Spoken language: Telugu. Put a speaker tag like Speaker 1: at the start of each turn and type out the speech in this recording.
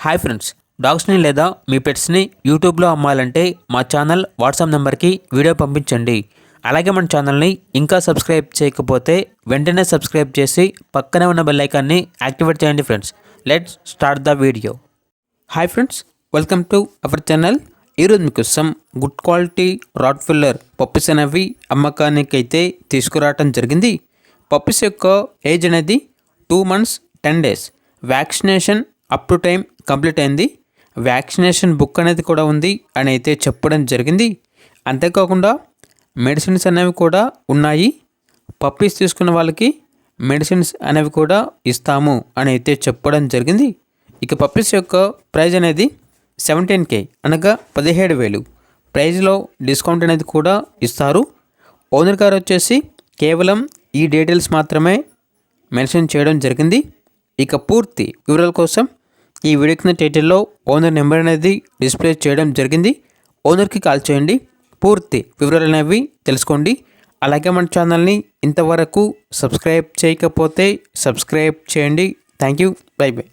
Speaker 1: హాయ్ ఫ్రెండ్స్, డాగ్స్ని లేదా మీ పెట్స్ని యూట్యూబ్లో అమ్మాలంటే మా ఛానల్ వాట్సాప్ నెంబర్కి వీడియో పంపించండి. అలాగే మన ఛానల్ని ఇంకా సబ్స్క్రైబ్ చేయకపోతే వెంటనే సబ్స్క్రైబ్ చేసి పక్కనే ఉన్న బెల్ ఐకాన్ని యాక్టివేట్ చేయండి friends. Let's start the video. Hi friends, welcome to our channel. ఈరోజు మీకోసం గుడ్ క్వాలిటీ రాట్వీల్లర్ పప్పీస్ అనేవి అమ్మకానికి అయితే తీసుకురావటం జరిగింది. పప్పీస్ యొక్క ఏజ్ అనేది 2 months 10 days. Vaccination up to time complete అయింది. వ్యాక్సినేషన్ బుక్ అనేది కూడా ఉంది అని అయితే చెప్పడం జరిగింది. అంతేకాకుండా మెడిసిన్స్ అనేవి కూడా ఉన్నాయి. పప్పీస్ తీసుకున్న వాళ్ళకి మెడిసిన్స్ అనేవి కూడా ఇస్తాము అని అయితే చెప్పడం జరిగింది. ఇక పప్పీస్ యొక్క ప్రైజ్ అనేది 17K అనగా 17,000. ప్రైజ్లో డిస్కౌంట్ అనేది కూడా ఇస్తారు. ఓనర్ గారు వచ్చేసి కేవలం ఈ డీటెయిల్స్ మాత్రమే మెన్షన్ చేయడం జరిగింది. ఇక పూర్తి వివరాల కోసం ఈ వీడియో కింద టైటిల్లో ఓనర్ నెంబర్ అనేది డిస్ప్లే చేయడం జరిగింది. ఓనర్కి కాల్ చేయండి, పూర్తి వివరాలు అనేవి తెలుసుకోండి. అలాగే మన ఛానల్ని ఇంతవరకు సబ్స్క్రైబ్ చేయకపోతే సబ్స్క్రైబ్ చేయండి. Thank you, by by.